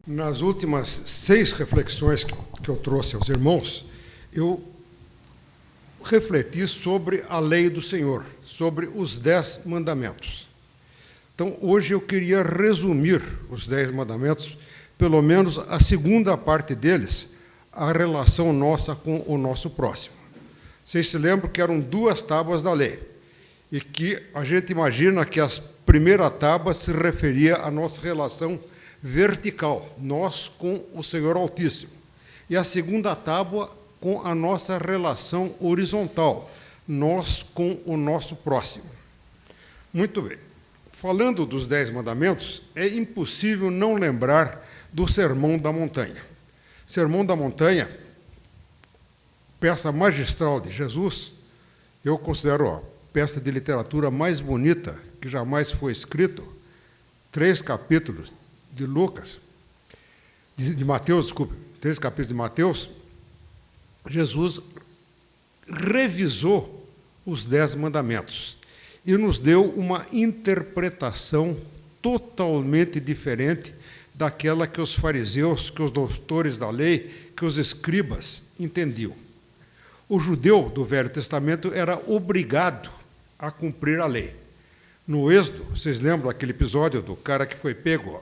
Nas últimas 6 reflexões que eu trouxe aos irmãos, eu refleti sobre a lei do Senhor, sobre os 10 mandamentos. Então, hoje eu queria resumir os 10 mandamentos, pelo menos a segunda parte deles, a relação nossa com o nosso próximo. Vocês se lembram que eram 2 tábuas da lei, e que a gente imagina que a primeira tábua se referia à nossa relação vertical, nós com o Senhor Altíssimo. E a segunda tábua com a nossa relação horizontal, nós com o nosso próximo. Muito bem. Falando dos 10 mandamentos, é impossível não lembrar do Sermão da Montanha. Sermão da Montanha, peça magistral de Jesus, eu considero a peça de literatura mais bonita que jamais foi escrita, 3 capítulos de Lucas, de Mateus, desculpe, 3 capítulos de Mateus. Jesus revisou os 10 mandamentos e nos deu uma interpretação totalmente diferente daquela que os fariseus, que os doutores da lei, que os escribas entendiam. O judeu do Velho Testamento era obrigado a cumprir a lei. No Êxodo, vocês lembram aquele episódio do cara que foi pego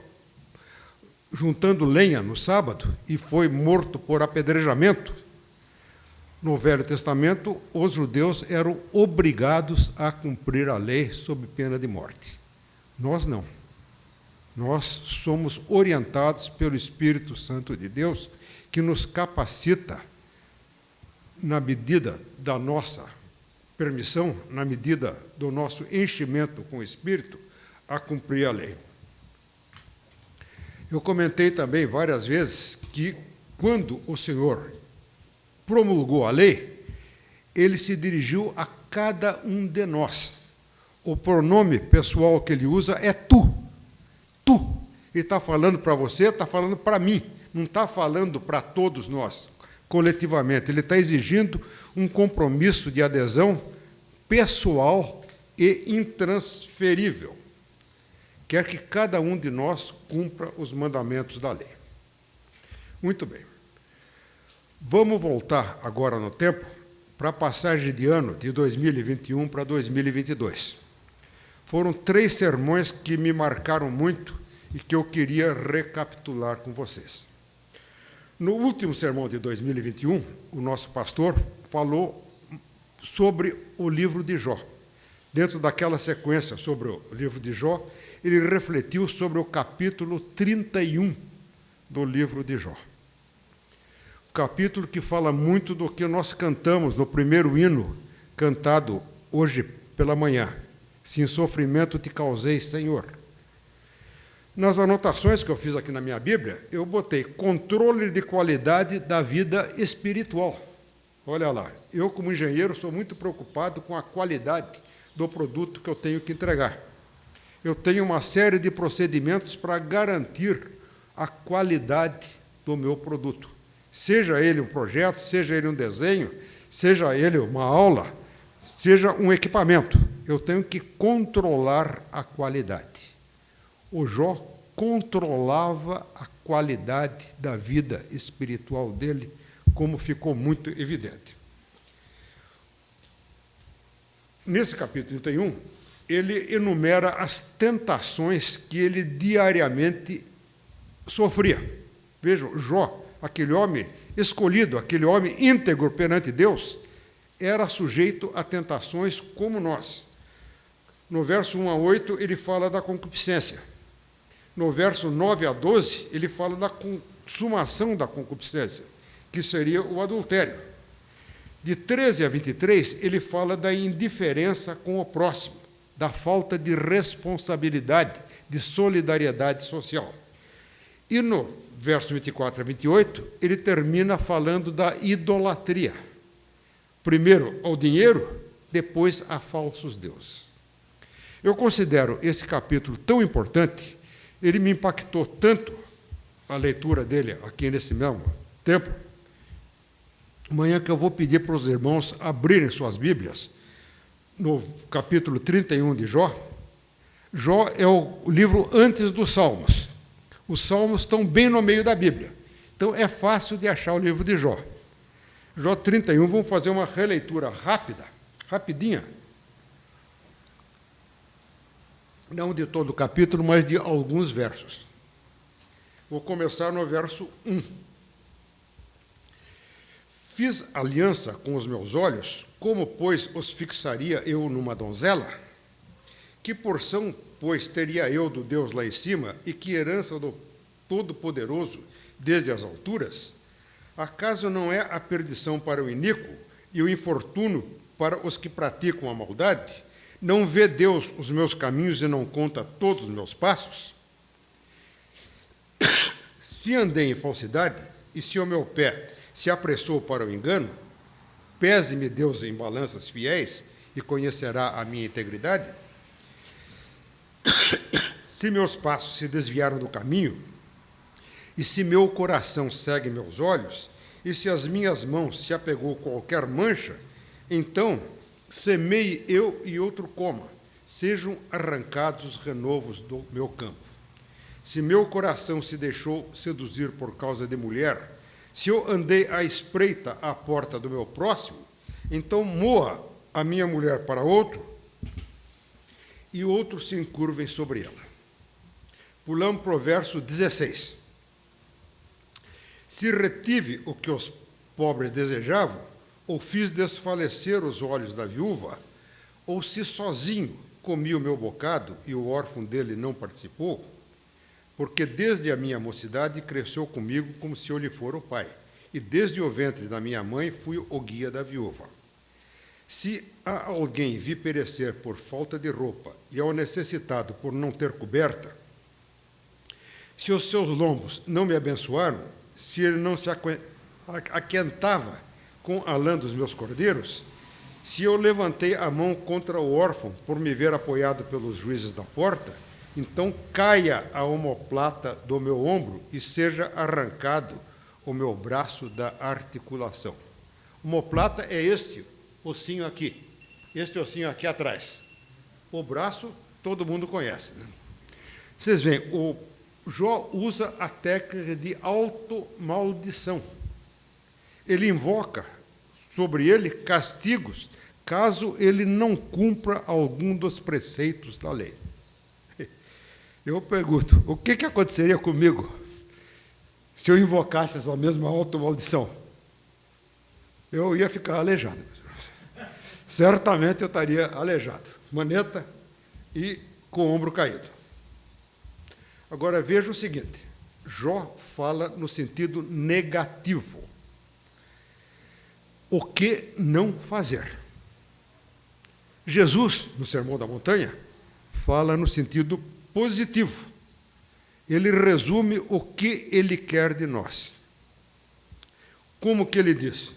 juntando lenha no sábado e foi morto por apedrejamento? No Velho Testamento, os judeus eram obrigados a cumprir a lei sob pena de morte. Nós não. Nós somos orientados pelo Espírito Santo de Deus, que nos capacita, na medida da nossa permissão, na medida do nosso enchimento com o Espírito, a cumprir a lei. Eu comentei também várias vezes que, quando o Senhor promulgou a lei, ele se dirigiu a cada um de nós. O pronome pessoal que ele usa é tu. Tu. Ele está falando para você, está falando para mim. Não está falando para todos nós, coletivamente. Ele está exigindo um compromisso de adesão pessoal e intransferível. Quer que cada um de nós cumpra os mandamentos da lei. Muito bem. Vamos voltar agora no tempo para a passagem de ano de 2021 para 2022. Foram 3 sermões que me marcaram muito e que eu queria recapitular com vocês. No último sermão de 2021, o nosso pastor falou sobre o livro de Jó. Dentro daquela sequência sobre o livro de Jó, ele refletiu sobre o capítulo 31 do livro de Jó. O capítulo que fala muito do que nós cantamos no primeiro hino, cantado hoje pela manhã. Se em sofrimento te causei, Senhor. Nas anotações que eu fiz aqui na minha Bíblia, eu botei controle de qualidade da vida espiritual. Olha lá, eu como engenheiro sou muito preocupado com a qualidade do produto que eu tenho que entregar. Eu tenho uma série de procedimentos para garantir a qualidade do meu produto. Seja ele um projeto, seja ele um desenho, seja ele uma aula, seja um equipamento. Eu tenho que controlar a qualidade. O Jó controlava a qualidade da vida espiritual dele, como ficou muito evidente. Nesse capítulo 31, ele enumera as tentações que ele diariamente sofria. Vejam, Jó, aquele homem escolhido, aquele homem íntegro perante Deus, era sujeito a tentações como nós. No verso 1 a 8, ele fala da concupiscência. No verso 9 a 12, ele fala da consumação da concupiscência, que seria o adultério. De 13 a 23, ele fala da indiferença com o próximo, da falta de responsabilidade, de solidariedade social. E no verso 24 a 28, ele termina falando da idolatria. Primeiro ao dinheiro, depois a falsos deuses. Eu considero esse capítulo tão importante, ele me impactou tanto a leitura dele aqui nesse mesmo tempo. Amanhã que eu vou pedir para os irmãos abrirem suas Bíblias, no capítulo 31 de Jó. Jó é o livro antes dos Salmos. Os Salmos estão bem no meio da Bíblia. Então, é fácil de achar o livro de Jó. Jó 31, vamos fazer uma releitura rápida, rapidinha. Não de todo o capítulo, mas de alguns versos. Vou começar no verso 1. Fiz aliança com os meus olhos, como, pois, os fixaria eu numa donzela? Que porção, pois, teria eu do Deus lá em cima, e que herança do Todo-Poderoso desde as alturas? Acaso não é a perdição para o iníquo e o infortúnio para os que praticam a maldade? Não vê Deus os meus caminhos e não conta todos os meus passos? Se andei em falsidade, e se o meu pé se apressou para o engano, pese-me Deus em balanças fiéis e conhecerá a minha integridade. Se meus passos se desviaram do caminho, e se meu coração segue meus olhos, e se as minhas mãos se apegou qualquer mancha, então semeie eu e outro coma, sejam arrancados os renovos do meu campo. Se meu coração se deixou seduzir por causa de mulher, se eu andei à espreita à porta do meu próximo, então moa a minha mulher para outro, e outros se encurvem sobre ela. Pulamos para o verso 16. Se retive o que os pobres desejavam, ou fiz desfalecer os olhos da viúva, ou se sozinho comi o meu bocado e o órfão dele não participou, porque desde a minha mocidade cresceu comigo como se eu lhe fora o pai, e desde o ventre da minha mãe fui o guia da viúva. Se a alguém vi perecer por falta de roupa, e ao necessitado por não ter coberta, se os seus lombos não me abençoaram, se ele não se aquentava com a lã dos meus cordeiros, se eu levantei a mão contra o órfão por me ver apoiado pelos juízes da porta, então caia a omoplata do meu ombro e seja arrancado o meu braço da articulação. Omoplata é este ossinho aqui, este ossinho aqui atrás. O braço todo mundo conhece, né? Vocês veem, o Jó usa a técnica de automaldição. Ele invoca sobre ele castigos caso ele não cumpra algum dos preceitos da lei. Eu pergunto, o que aconteceria comigo se eu invocasse essa mesma automaldição? Eu ia ficar aleijado. Certamente eu estaria aleijado, maneta e com o ombro caído. Agora veja o seguinte, Jó fala no sentido negativo. O que não fazer? Jesus, no Sermão da Montanha, fala no sentido positivo. Ele resume o que ele quer de nós. Como que ele diz?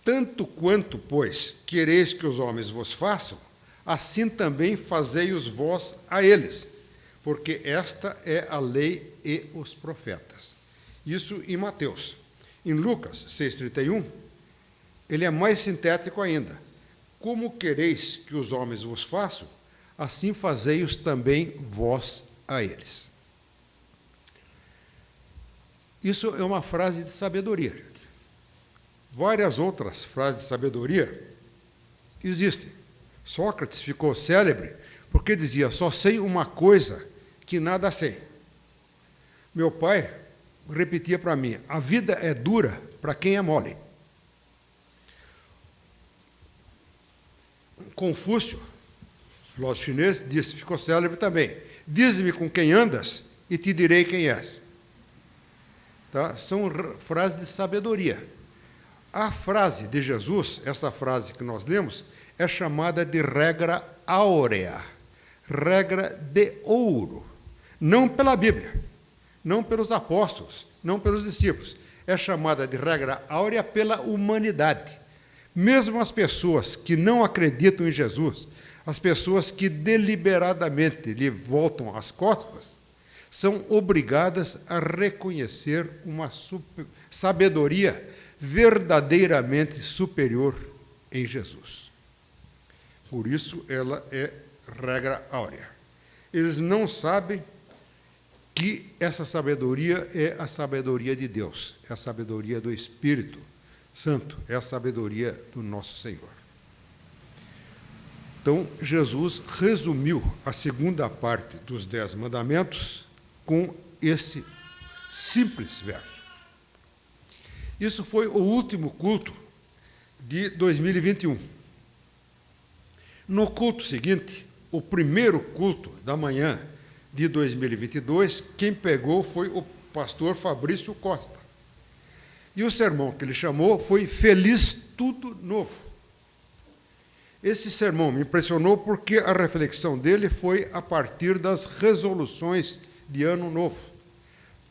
Tanto quanto, pois, quereis que os homens vos façam, assim também fazei-os vós a eles, porque esta é a lei e os profetas. Isso em Mateus. Em Lucas 6,31, ele é mais sintético ainda. Como quereis que os homens vos façam, assim fazei-os também vós a eles. Isso é uma frase de sabedoria. Várias outras frases de sabedoria existem. Sócrates ficou célebre porque dizia, só sei uma coisa que nada sei. Meu pai repetia para mim, a vida é dura para quem é mole. Confúcio, filósofo chinês, disse, ficou célebre também, dize-me com quem andas e te direi quem és. Tá? São frases de sabedoria. A frase de Jesus, essa frase que nós lemos, é chamada de regra áurea, regra de ouro. Não pela Bíblia, não pelos apóstolos, não pelos discípulos. É chamada de regra áurea pela humanidade. Mesmo as pessoas que não acreditam em Jesus, as pessoas que deliberadamente lhe voltam as costas, são obrigadas a reconhecer uma sabedoria verdadeiramente superior em Jesus. Por isso, ela é regra áurea. Eles não sabem que essa sabedoria é a sabedoria de Deus, é a sabedoria do Espírito Santo, é a sabedoria do nosso Senhor. Então, Jesus resumiu a segunda parte dos 10 mandamentos com esse simples verso. Isso foi o último culto de 2021. No culto seguinte, o primeiro culto da manhã de 2022, quem pegou foi o pastor Fabrício Costa. E o sermão que ele chamou foi Feliz Tudo Novo. Esse sermão me impressionou porque a reflexão dele foi a partir das resoluções de Ano Novo.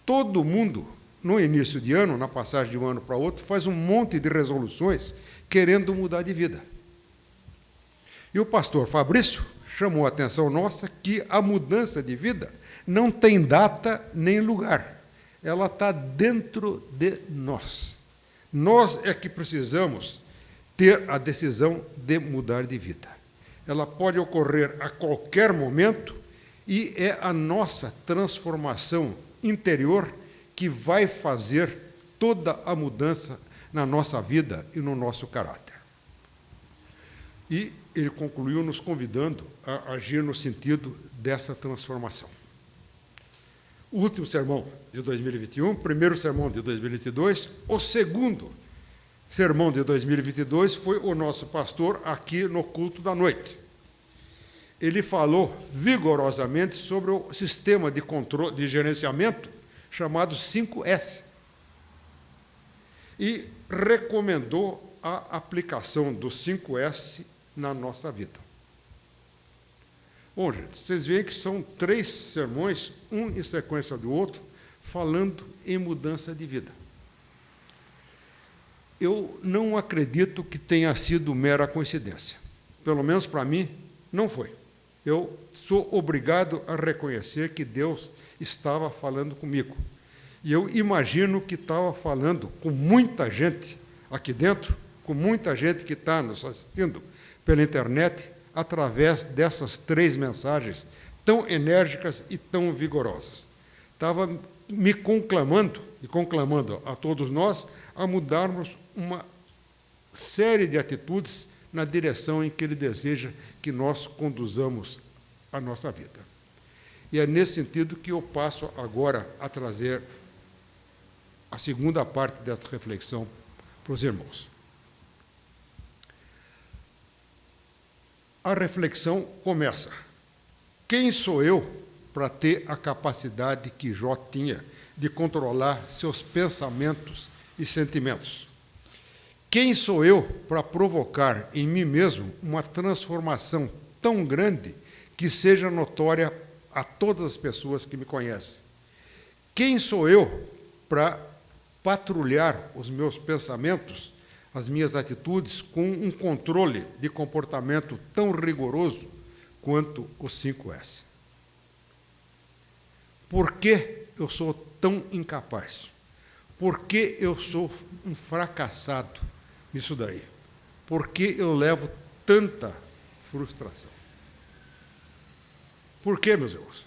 Todo mundo, no início de ano, na passagem de um ano para outro, faz um monte de resoluções querendo mudar de vida. E o pastor Fabrício chamou a atenção nossa que a mudança de vida não tem data nem lugar. Ela está dentro de nós. Nós é que precisamos ter a decisão de mudar de vida. Ela pode ocorrer a qualquer momento e é a nossa transformação interior que vai fazer toda a mudança na nossa vida e no nosso caráter. E ele concluiu nos convidando a agir no sentido dessa transformação. O último sermão de 2021, primeiro sermão de 2022, o segundo sermão de 2022 foi o nosso pastor aqui no culto da noite. Ele falou vigorosamente sobre o sistema de controle, de gerenciamento chamado 5S e recomendou a aplicação do 5S na nossa vida. Bom, gente, vocês veem que são 3 sermões, um em sequência do outro, falando em mudança de vida. Eu não acredito que tenha sido mera coincidência. Pelo menos para mim, não foi. Eu sou obrigado a reconhecer que Deus estava falando comigo. E eu imagino que estava falando com muita gente aqui dentro, com muita gente que está nos assistindo pela internet, através dessas 3 mensagens tão enérgicas e tão vigorosas. Estava me conclamando, e conclamando a todos nós, a mudarmos uma série de atitudes na direção em que Ele deseja que nós conduzamos a nossa vida. E é nesse sentido que eu passo agora a trazer a segunda parte desta reflexão para os irmãos. A reflexão começa. Quem sou eu para ter a capacidade que Jó tinha de controlar seus pensamentos e sentimentos? Quem sou eu para provocar em mim mesmo uma transformação tão grande que seja notória a todas as pessoas que me conhecem? Quem sou eu para patrulhar os meus pensamentos, as minhas atitudes, com um controle de comportamento tão rigoroso quanto o 5S? Por que eu sou tão incapaz? Por que eu sou um fracassado nisso daí? Por que eu levo tanta frustração? Por que, meus irmãos?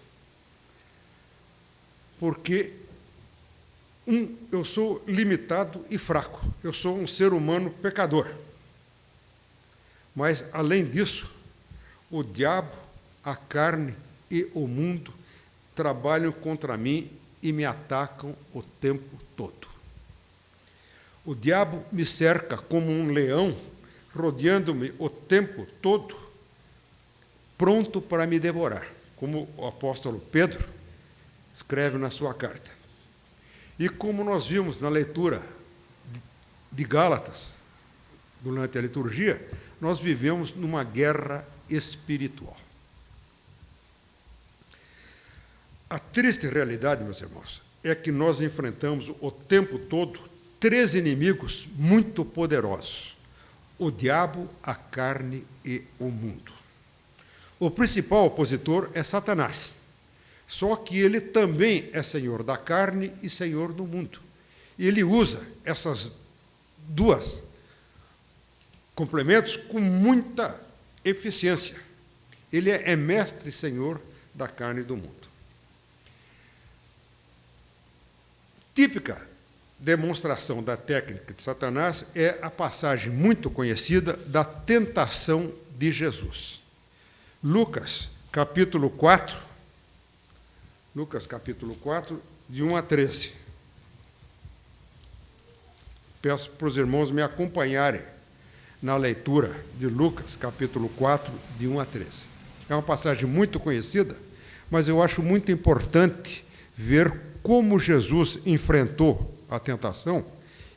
Porque eu sou limitado e fraco. Eu sou um ser humano pecador. Mas, além disso, o diabo, a carne e o mundo trabalham contra mim e me atacam o tempo todo. O diabo me cerca como um leão, rodeando-me o tempo todo, pronto para me devorar, como o apóstolo Pedro escreve na sua carta. E como nós vimos na leitura de Gálatas, durante a liturgia, nós vivemos numa guerra espiritual. A triste realidade, meus irmãos, é que nós enfrentamos o tempo todo 3 inimigos muito poderosos: o diabo, a carne e o mundo. O principal opositor é Satanás. Só que ele também é senhor da carne e senhor do mundo. E ele usa essas 2 complementos com muita eficiência. Ele é mestre e senhor da carne e do mundo. Típica demonstração da técnica de Satanás é a passagem muito conhecida da tentação de Jesus. Lucas, capítulo 4, de 1 a 13. Peço para os irmãos me acompanharem na leitura de Lucas, capítulo 4, de 1 a 13. É uma passagem muito conhecida, mas eu acho muito importante ver como Jesus enfrentou a tentação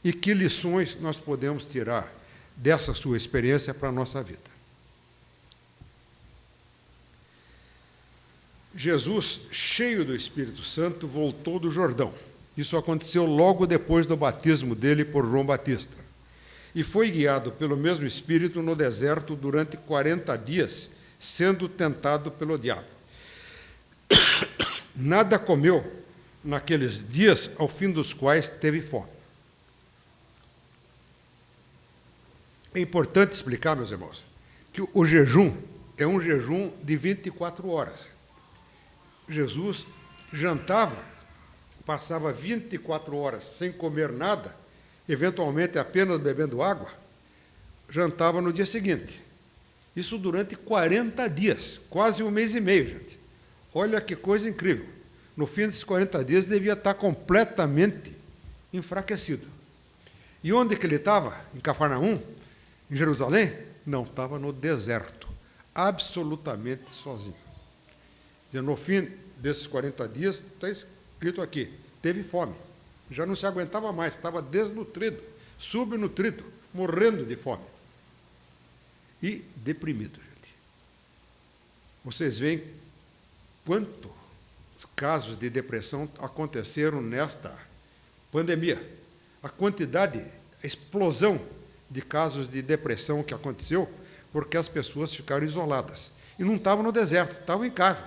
e que lições nós podemos tirar dessa sua experiência para a nossa vida. Jesus, cheio do Espírito Santo, voltou do Jordão. Isso aconteceu logo depois do batismo dele por João Batista. E foi guiado pelo mesmo Espírito no deserto durante 40 dias, sendo tentado pelo diabo. Nada comeu naqueles dias, ao fim dos quais teve fome. É importante explicar, meus irmãos, que o jejum é um jejum de 24 horas. Jesus jantava, passava 24 horas sem comer nada, eventualmente apenas bebendo água, jantava no dia seguinte. Isso durante 40 dias, quase um mês e meio, gente. Olha que coisa incrível. No fim desses 40 dias, devia estar completamente enfraquecido. E onde que ele estava? Em Cafarnaum? Em Jerusalém? Não, estava no deserto, absolutamente sozinho. Quer dizer, no fim desses 40 dias, está escrito aqui, teve fome. Já não se aguentava mais, estava desnutrido, subnutrido, morrendo de fome. E deprimido, gente. Vocês veem quantos casos de depressão aconteceram nesta pandemia. A quantidade, a explosão de casos de depressão que aconteceu porque as pessoas ficaram isoladas. E não estavam no deserto, estavam em casa,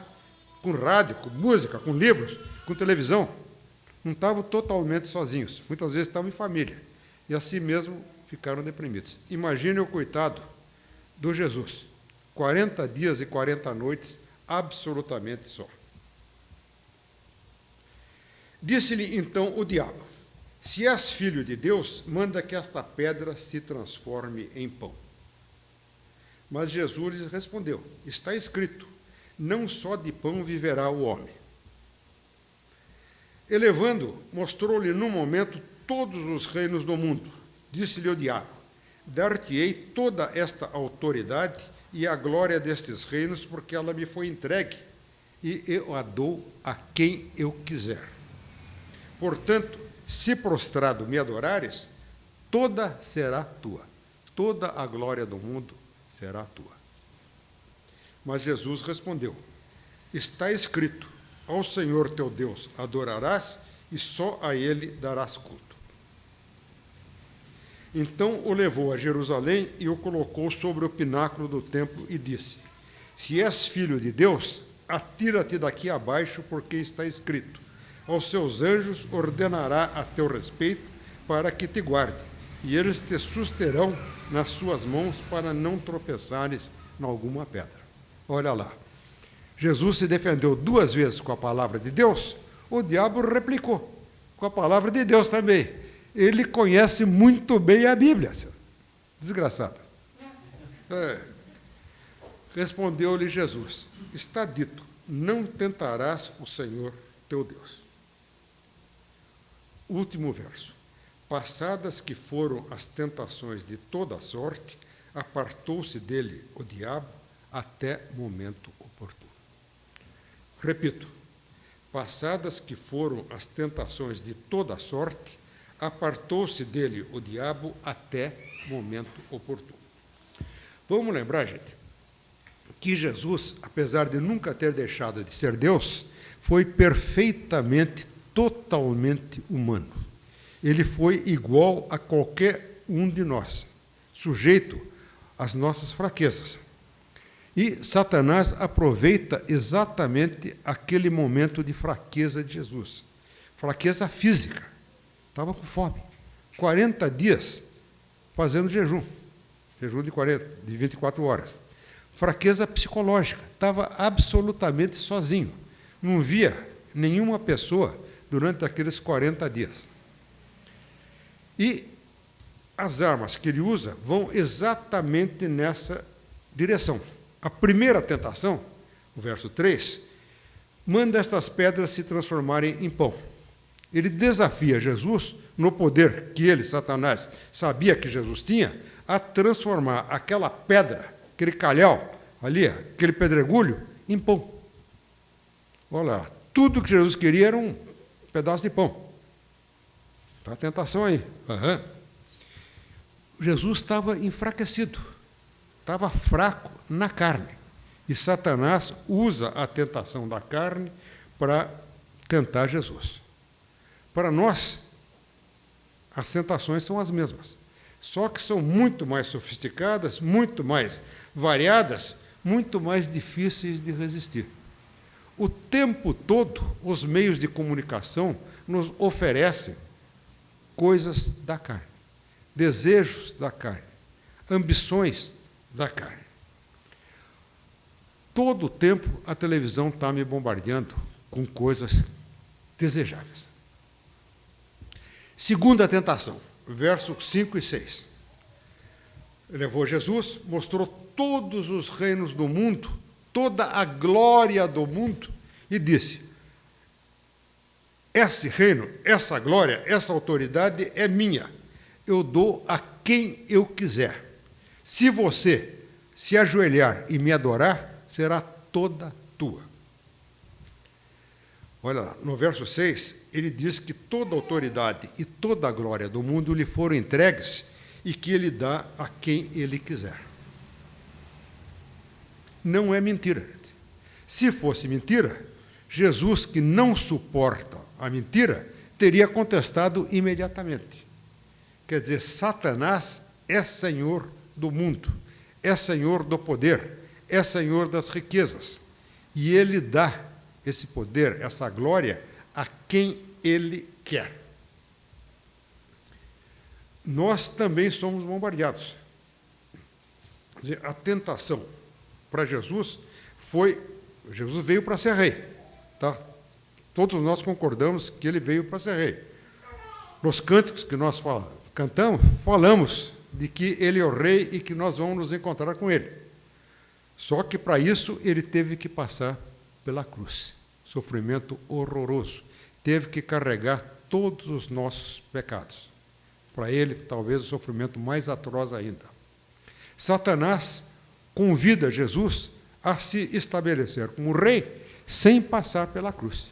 com rádio, com música, com livros, com televisão. Não estavam totalmente sozinhos. Muitas vezes estavam em família. E assim mesmo ficaram deprimidos. Imagine o coitado do Jesus. 40 dias e 40 noites, absolutamente só. Disse-lhe então o diabo: se és filho de Deus, manda que esta pedra se transforme em pão. Mas Jesus lhes respondeu: está escrito, não só de pão viverá o homem. Elevando, mostrou-lhe num momento todos os reinos do mundo. Disse-lhe o diabo: dar-te-ei toda esta autoridade e a glória destes reinos, porque ela me foi entregue, e eu a dou a quem eu quiser. Portanto, se prostrado me adorares, toda será tua, toda a glória do mundo será tua. Mas Jesus respondeu: está escrito, ao Senhor teu Deus adorarás e só a ele darás culto. Então o levou a Jerusalém e o colocou sobre o pináculo do templo e disse: se és filho de Deus, atira-te daqui abaixo, porque está escrito, aos seus anjos ordenará a teu respeito para que te guarde, e eles te susterão nas suas mãos para não tropeçares em alguma pedra. Olha lá, Jesus se defendeu 2 vezes com a palavra de Deus, o diabo replicou com a palavra de Deus também. Ele conhece muito bem a Bíblia, desgraçado. Respondeu-lhe Jesus: está dito, não tentarás o Senhor teu Deus. Último verso. Passadas que foram as tentações de toda a sorte, apartou-se dele o diabo até momento oportuno. Repito, passadas que foram as tentações de toda a sorte, apartou-se dele o diabo até momento oportuno. Vamos lembrar, gente, que Jesus, apesar de nunca ter deixado de ser Deus, foi perfeitamente, totalmente humano. Ele foi igual a qualquer um de nós, sujeito às nossas fraquezas. E Satanás aproveita exatamente aquele momento de fraqueza de Jesus. Fraqueza física. Estava com fome. 40 dias fazendo jejum. Jejum de 24 horas. Fraqueza psicológica. Estava absolutamente sozinho. Não via nenhuma pessoa durante aqueles 40 dias. E as armas que ele usa vão exatamente nessa direção. A primeira tentação, o verso 3, manda estas pedras se transformarem em pão. Ele desafia Jesus, no poder que ele, Satanás, sabia que Jesus tinha, a transformar aquela pedra, aquele calhau ali, aquele pedregulho, em pão. Olha lá, tudo que Jesus queria era um pedaço de pão. Está a tentação aí. Uhum. Jesus estava enfraquecido, estava fraco na carne. E Satanás usa a tentação da carne para tentar Jesus. Para nós, as tentações são as mesmas, só que são muito mais sofisticadas, muito mais variadas, muito mais difíceis de resistir. O tempo todo, os meios de comunicação nos oferecem coisas da carne, desejos da carne, ambições da carne. Todo o tempo a televisão está me bombardeando com coisas desejáveis. Segunda tentação, versos 5 e 6. Levou Jesus, mostrou todos os reinos do mundo, toda a glória do mundo, e disse: esse reino, essa glória, essa autoridade é minha. Eu dou a quem eu quiser. Se você se ajoelhar e me adorar, será toda tua. Olha lá, no verso 6, ele diz que toda a autoridade e toda a glória do mundo lhe foram entregues e que ele dá a quem ele quiser. Não é mentira. Se fosse mentira, Jesus, que não suporta a mentira, teria contestado imediatamente. Quer dizer, Satanás é senhor do mundo, é senhor do poder, é senhor das riquezas. E ele dá esse poder, essa glória, a quem ele quer. Nós também somos bombardeados. Quer dizer, a tentação para Jesus foi... Jesus veio para ser rei. Tá? Todos nós concordamos que ele veio para ser rei. Nos cânticos que nós cantamos, falamos de que ele é o rei e que nós vamos nos encontrar com ele. Só que, para isso, ele teve que passar pela cruz. Sofrimento horroroso. Teve que carregar todos os nossos pecados. Para ele, talvez, o sofrimento mais atroz ainda. Satanás convida Jesus a se estabelecer como rei sem passar pela cruz.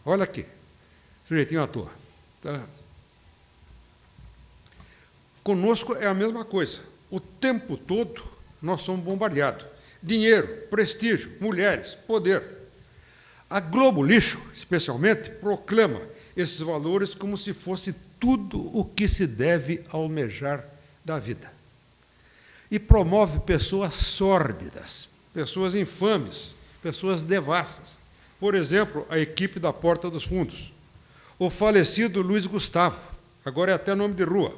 Olha aqui, sujeitinho à toa. Tá? Conosco é a mesma coisa. O tempo todo nós somos bombardeados. Dinheiro, prestígio, mulheres, poder. A Globo Lixo, especialmente, proclama esses valores como se fosse tudo o que se deve almejar da vida. E promove pessoas sórdidas, pessoas infames, pessoas devassas. Por exemplo, a equipe da Porta dos Fundos, o falecido Luiz Gustavo, agora é até nome de rua,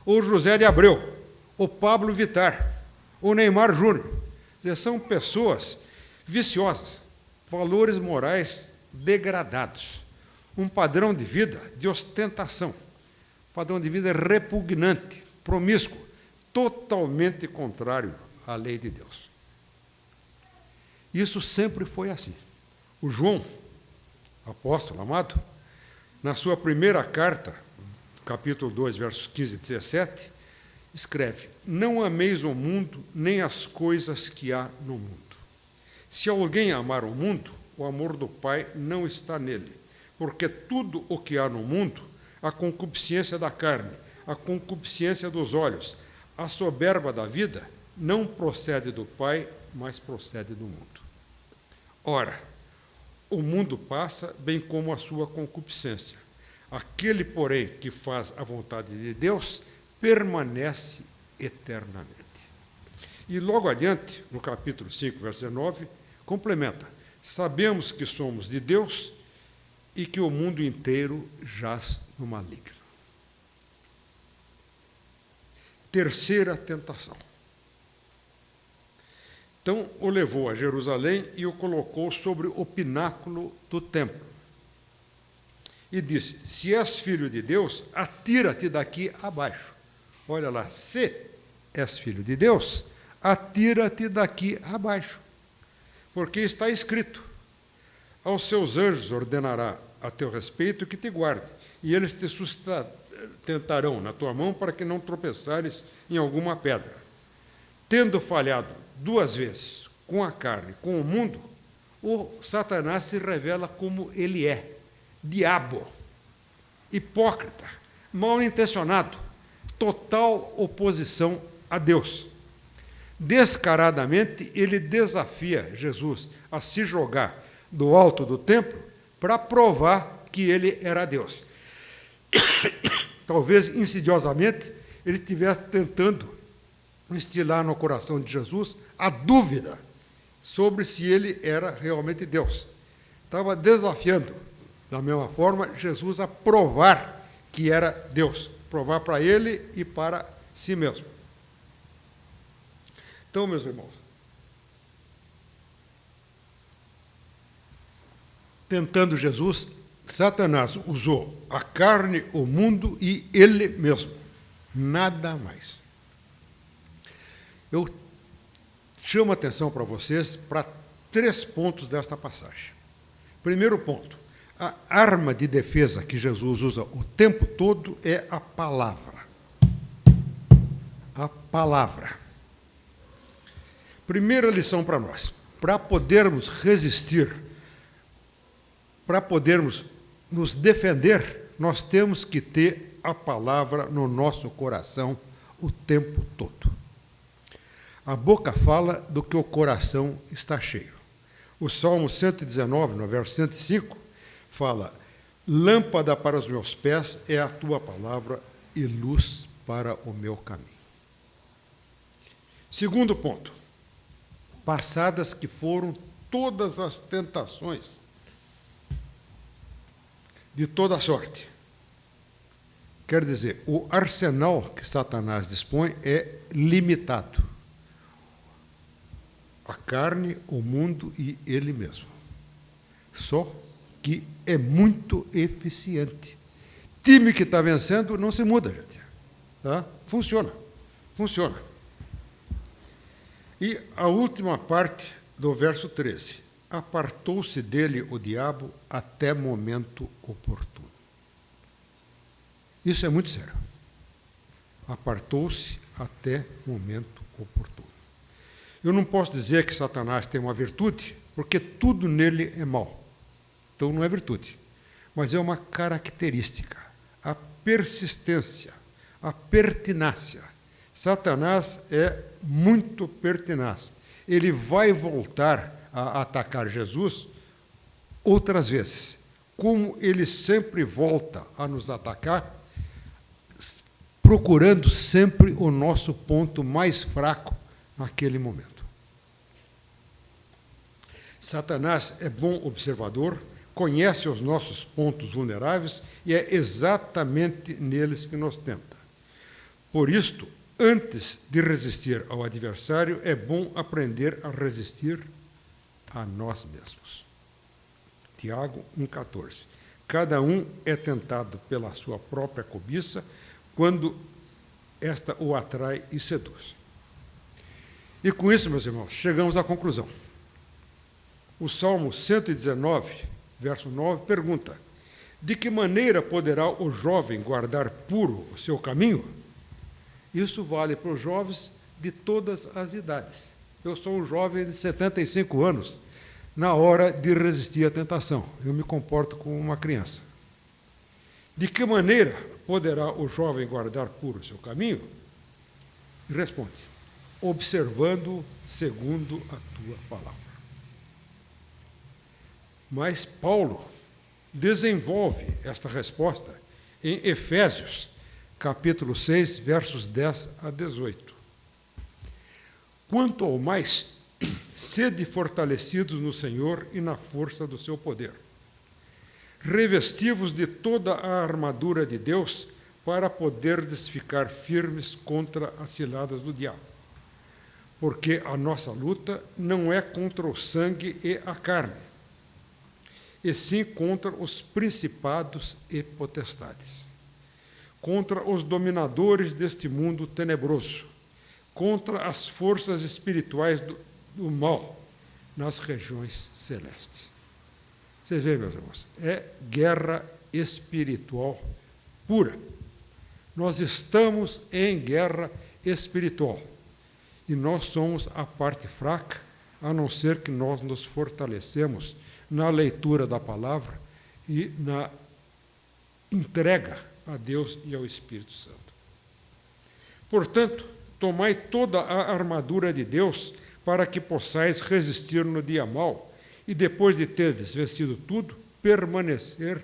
o José de Abreu, o Pablo Vittar, o Neymar Júnior. São pessoas viciosas, valores morais degradados, um padrão de vida de ostentação, padrão de vida repugnante, promíscuo, totalmente contrário à lei de Deus. Isso sempre foi assim. O João, apóstolo amado, na sua primeira carta, capítulo 2, versos 15 e 17, escreve: não ameis o mundo, nem as coisas que há no mundo. Se alguém amar o mundo, o amor do Pai não está nele, porque tudo o que há no mundo, a concupiscência da carne, a concupiscência dos olhos, a soberba da vida, não procede do Pai, mas procede do mundo. Ora, o mundo passa, bem como a sua concupiscência. Aquele, porém, que faz a vontade de Deus, permanece eternamente. E logo adiante, no capítulo 5, verso 19, complementa: sabemos que somos de Deus e que o mundo inteiro jaz no maligno. Terceira tentação. Então, o levou a Jerusalém e o colocou sobre o pináculo do templo. e disse: se és filho de Deus, atira-te daqui abaixo. Olha lá, se és filho de Deus, atira-te daqui abaixo. Porque está escrito: aos seus anjos ordenará a teu respeito que te guarde, e eles te sustentarão na tua mão para que não tropeçares em alguma pedra. Tendo falhado 2 vezes com a carne, com o mundo, o Satanás se revela como ele é: diabo, hipócrita, mal intencionado, total oposição a Deus. Descaradamente, ele desafia Jesus a se jogar do alto do templo para provar que ele era Deus. Talvez insidiosamente ele estivesse tentando instilar no coração de Jesus a dúvida sobre se ele era realmente Deus. Estava desafiando, da mesma forma, Jesus a provar que era Deus, provar para ele e para si mesmo. Então, meus irmãos, tentando Jesus, Satanás usou a carne, o mundo e ele mesmo. Nada mais. Eu chamo a atenção para vocês para 3 pontos desta passagem. Primeiro ponto: a arma de defesa que Jesus usa o tempo todo é a palavra. A palavra. Primeira lição para nós: para podermos resistir, para podermos nos defender, nós temos que ter a palavra no nosso coração o tempo todo. A boca fala do que o coração está cheio. O Salmo 119, no verso 105, fala: lâmpada para os meus pés é a tua palavra e luz para o meu caminho. Segundo ponto: passadas que foram todas as tentações de toda sorte. Quer dizer, o arsenal que Satanás dispõe é limitado. A carne, o mundo e ele mesmo. Só que é muito eficiente. Time que está vencendo não se muda, gente. Tá? Funciona. Funciona. E a última parte do verso 13. Apartou-se dele o diabo até momento oportuno. Isso é muito sério. Apartou-se até momento oportuno. Eu não posso dizer que Satanás tem uma virtude, porque tudo nele é mal. Então não é virtude, mas é uma característica, a persistência, a pertinácia. Satanás é muito pertinaz. Ele vai voltar a atacar Jesus outras vezes. Como ele sempre volta a nos atacar, procurando sempre o nosso ponto mais fraco naquele momento. Satanás é bom observador, conhece os nossos pontos vulneráveis e é exatamente neles que nos tenta. Por isto, antes de resistir ao adversário, é bom aprender a resistir a nós mesmos. Tiago 1,14. Cada um é tentado pela sua própria cobiça, quando esta o atrai e seduz. E com isso, meus irmãos, chegamos à conclusão. O Salmo 119, verso 9, pergunta: de que maneira poderá o jovem guardar puro o seu caminho? Isso vale para os jovens de todas as idades. Eu sou um jovem de 75 anos, na hora de resistir à tentação. Eu me comporto como uma criança. De que maneira poderá o jovem guardar puro o seu caminho? E responde: observando segundo a tua palavra. Mas Paulo desenvolve esta resposta em Efésios, capítulo 6, versos 10 a 18. Quanto ao mais, sede fortalecidos no Senhor e na força do seu poder. Revesti-vos de toda a armadura de Deus para poderdes ficar firmes contra as ciladas do diabo. Porque a nossa luta não é contra o sangue e a carne, e sim contra os principados e potestades, contra os dominadores deste mundo tenebroso, contra as forças espirituais do mal nas regiões celestes. Vocês veem, meus irmãos, é guerra espiritual pura. Nós estamos em guerra espiritual e nós somos a parte fraca, a não ser que nós nos fortalecemos na leitura da palavra e na entrega a Deus e ao Espírito Santo. Portanto, tomai toda a armadura de Deus para que possais resistir no dia mau e, depois de teres vestido tudo, permanecer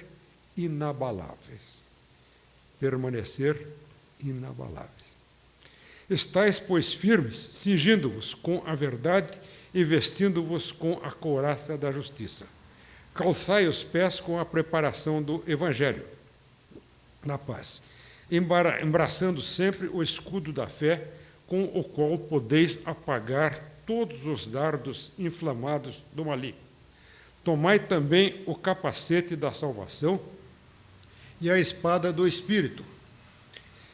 inabaláveis. Permanecer inabaláveis. Estais, pois, firmes, cingindo-vos com a verdade e vestindo-vos com a couraça da justiça. Calçai os pés com a preparação do Evangelho da paz, embraçando sempre o escudo da fé, com o qual podeis apagar todos os dardos inflamados do maligno. Tomai também o capacete da salvação e a espada do Espírito,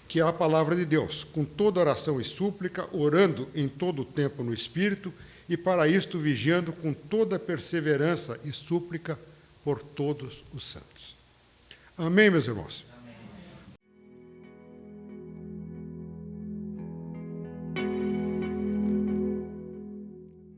que é a palavra de Deus, com toda oração e súplica, orando em todo o tempo no Espírito, e para isto vigiando com toda perseverança e súplica por todos os santos. Amém, meus irmãos?